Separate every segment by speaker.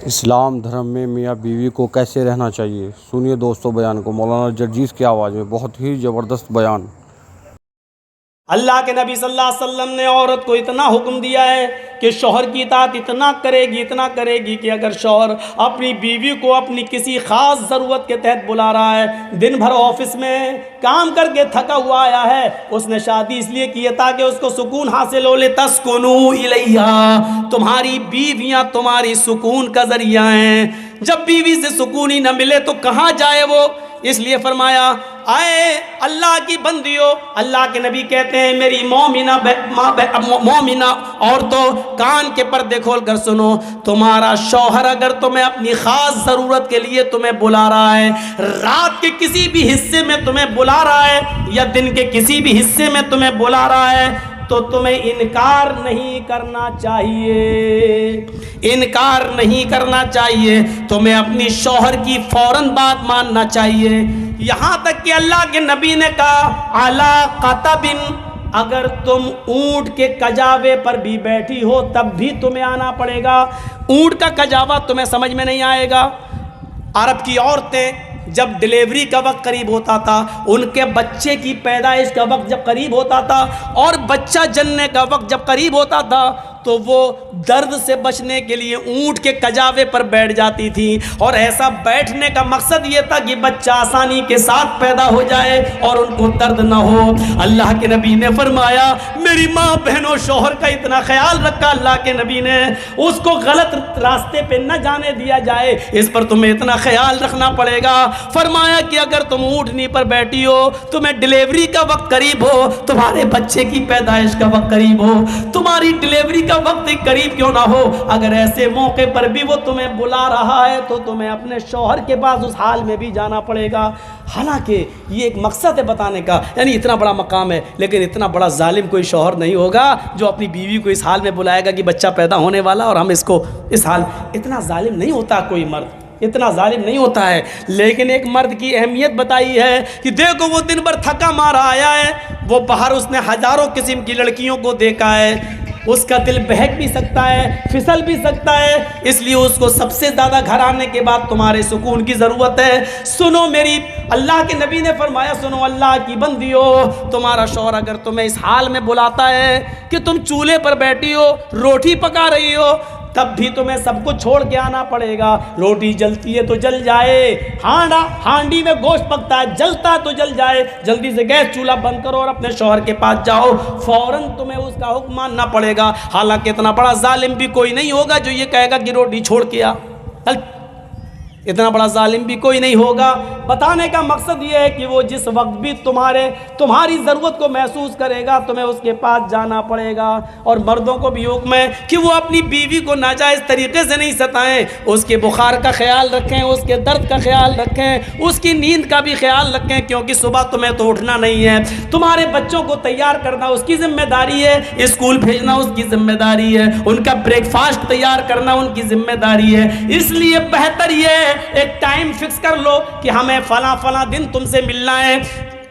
Speaker 1: اسلام دھرم میں میاں بیوی کو کیسے رہنا چاہیے، سنیے دوستو بیان کو مولانا جرجیز کی آواز میں، بہت ہی زبردست بیان۔
Speaker 2: اللہ کے نبی صلی اللہ علیہ وسلم نے عورت کو اتنا حکم دیا ہے کہ شوہر کی اطاعت اتنا کرے گی کہ اگر شوہر اپنی بیوی کو اپنی کسی خاص ضرورت کے تحت بلا رہا ہے، دن بھر آفس میں کام کر کے تھکا ہوا آیا ہے، اس نے شادی اس لیے کی ہے تاکہ اس کو سکون حاصل ہو، لِتَسْكُنُوا إِلَيْهَا، تمہاری بیویاں تمہاری سکون کا ذریعہ ہیں۔ جب بیوی سے سکون ہی نہ ملے تو کہاں جائے وہ؟ اس لیے فرمایا آئے اللہ کی بندیو، اللہ کے نبی کہتے ہیں میری مومنہ عورتوں کان کے پردے کھول کر سنو، تمہارا شوہر اگر تمہیں اپنی خاص ضرورت کے لیے تمہیں بلا رہا ہے، رات کے کسی بھی حصے میں تمہیں بلا رہا ہے یا دن کے کسی بھی حصے میں تمہیں بلا رہا ہے تو تمہیں انکار نہیں کرنا چاہیے، انکار نہیں کرنا چاہیے، تمہیں اپنی شوہر کی فوراً بات ماننا چاہیے۔ یہاں تک کہ اللہ کے نبی نے کہا عَلَى قَطَبٍ، اگر تم اونٹ کے کجاوے پر بھی بیٹھی ہو تب بھی تمہیں آنا پڑے گا۔ اونٹ کا کجاوا تمہیں سمجھ میں نہیں آئے گا۔ عرب کی عورتیں جب ڈیلیوری کا وقت قریب ہوتا تھا، ان کے بچے کی پیدائش کا وقت جب قریب ہوتا تھا اور بچہ جننے کا وقت جب قریب ہوتا تھا تو وہ درد سے بچنے کے لیے اونٹ کے کجاوے پر بیٹھ جاتی تھی، اور ایسا بیٹھنے کا مقصد یہ تھا کہ بچہ آسانی کے ساتھ پیدا ہو جائے اور ان کو درد نہ ہو۔ اللہ کے نبی نے فرمایا میری ماں بہنوں شوہر کا اتنا خیال رکھا اللہ کے نبی نے، اس کو غلط راستے پہ نہ جانے دیا جائے، اس پر تمہیں اتنا خیال رکھنا پڑے گا۔ فرمایا کہ اگر تم اونٹنی پر بیٹھی ہو، تمہیں ڈیلیوری کا وقت قریب ہو، تمہارے بچے کی پیدائش کا وقت قریب ہو، تمہاری ڈیلیوری کا وقت قریب کیوں نہ ہو، اگر ایسے موقع پر بھی وہ تمہیں بلا رہا ہے تو تمہیں اپنے شوہر کے پاس اس حال میں بھی جانا پڑے گا۔ حالانکہ یہ ایک مقصد ہے بتانے کا، یعنی اتنا بڑا مقام ہے، لیکن اتنا بڑا ظالم کوئی شوہر نہیں ہوگا جو اپنی بیوی کو اس حال میں بلائے گا کہ بچہ پیدا ہونے والا اور ہم اس کو اس حال، اتنا ظالم نہیں ہوتا کوئی مرد، اتنا ظالم نہیں ہوتا ہے۔ لیکن ایک مرد کی اہمیت بتائی ہے کہ دیکھو وہ دن بھر تھکا مارا آیا ہے، وہ باہر اس نے ہزاروں قسم کی لڑکیوں کو دیکھا ہے، اس کا دل بہک بھی سکتا ہے، پھسل بھی سکتا ہے، اس لیے اس کو سب سے زیادہ گھر آنے کے بعد تمہارے سکون کی ضرورت ہے۔ سنو میری، اللہ کے نبی نے فرمایا سنو اللہ کی بندیو، تمہارا شوہر اگر تمہیں اس حال میں بلاتا ہے کہ تم چولہے پر بیٹھی ہو، روٹی پکا رہی ہو، تب بھی تمہیں سب کچھ چھوڑ کے آنا پڑے گا۔ روٹی جلتی ہے تو جل جائے، ہانڈی میں گوشت پکتا ہے، جلتا ہے تو جل جائے، جلدی سے گیس چولہا بند کرو اور اپنے شوہر کے پاس جاؤ، فوراً تمہیں اس کا حکم ماننا پڑے گا۔ حالانکہ اتنا بڑا ظالم بھی کوئی نہیں ہوگا جو یہ کہے گا کہ روٹی چھوڑ کے آ، اتنا بڑا ظالم بھی کوئی نہیں ہوگا۔ بتانے کا مقصد یہ ہے کہ وہ جس وقت بھی تمہاری ضرورت کو محسوس کرے گا تمہیں اس کے پاس جانا پڑے گا۔ اور مردوں کو بھی حکم ہے کہ وہ اپنی بیوی کو ناجائز طریقے سے نہیں ستائیں، اس کے بخار کا خیال رکھیں، اس کے درد کا خیال رکھیں، اس کی نیند کا بھی خیال رکھیں، کیونکہ صبح تمہیں تو اٹھنا نہیں ہے، تمہارے بچوں کو تیار کرنا اس کی ذمہ داری ہے، اسکول بھیجنا اس کی ذمہ داری ہے، ان کا بریک فاسٹ تیار کرنا ان کی ذمہ داری ہے۔ اس لیے بہتر یہ ہے ایک ٹائم فکس کر لو کہ ہمیں فلاں دن تم سے ملنا ہے۔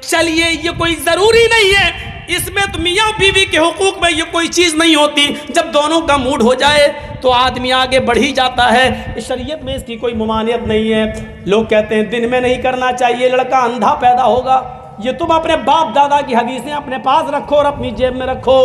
Speaker 2: چلیے یہ کوئی ضروری نہیں ہے، اس میں تو میاں بیوی کے حقوق میں یہ کوئی چیز نہیں ہوتی، جب دونوں کا موڈ ہو جائے تو آدمی آگے بڑھ ہی جاتا ہے، شریعت میں اس کی کوئی ممانعت نہیں ہے۔ لوگ کہتے ہیں دن میں نہیں کرنا چاہیے، لڑکا اندھا پیدا ہوگا، یہ تم اپنے باپ دادا کی حدیثیں اپنے پاس رکھو اور اپنی جیب میں رکھو۔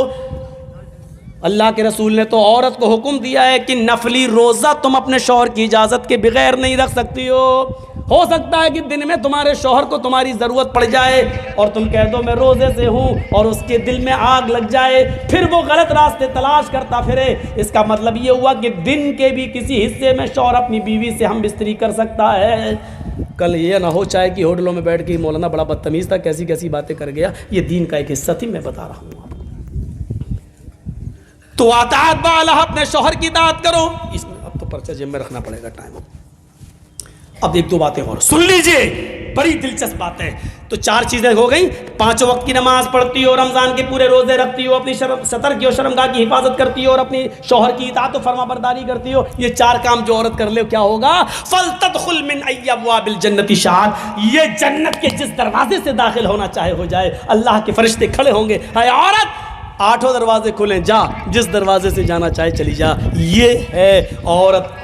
Speaker 2: اللہ کے رسول نے تو عورت کو حکم دیا ہے کہ نفلی روزہ تم اپنے شوہر کی اجازت کے بغیر نہیں رکھ سکتی ہو سکتا ہے کہ دن میں تمہارے شوہر کو تمہاری ضرورت پڑ جائے اور تم کہہ دو میں روزے سے ہوں، اور اس کے دل میں آگ لگ جائے، پھر وہ غلط راستے تلاش کرتا پھرے۔ اس کا مطلب یہ ہوا کہ دن کے بھی کسی حصے میں شوہر اپنی بیوی سے ہم بستری کر سکتا ہے۔ کل یہ نہ ہو چاہے کہ ہوٹلوں میں بیٹھ کے مولانا بڑا بدتمیز تھا، کیسی باتیں کر گیا، یہ دین کا ایک حصہ تھی، میں بتا رہا ہوں۔ تو اطاعت بالا اپنے شوہر کی اطاعت کرو۔ اس میں اب تو پرچہ جیب میں رکھنا پڑے گا، ٹائم۔ اب ایک دو باتیں اور سن لیجئے، بڑی دلچسپ بات ہے۔ تو 4 چیزیں ہو گئیں، 5 وقت کی نماز پڑھتی ہو، رمضان کے پورے روزے رکھتی ہو، اپنی سطر کی اور شرمگاہ کی حفاظت کرتی ہو، اور اپنی شوہر کی اطاعت و فرما برداری کرتی ہو۔ یہ 4 کام جو عورت کر لے کیا ہوگا؟ فَلْتَدْخُلْ مِنْ أَيِّ أَبْوَابِ الْجَنَّةِ شَاءَتْ، یہ جنت کے جس دروازے سے داخل ہونا چاہے ہو جائے، اللہ کے فرشتے کھڑے ہوں گے، اے عورت 8 دروازے کھلیں، جا جس دروازے سے جانا چاہے چلی جا۔ یہ ہے عورت کو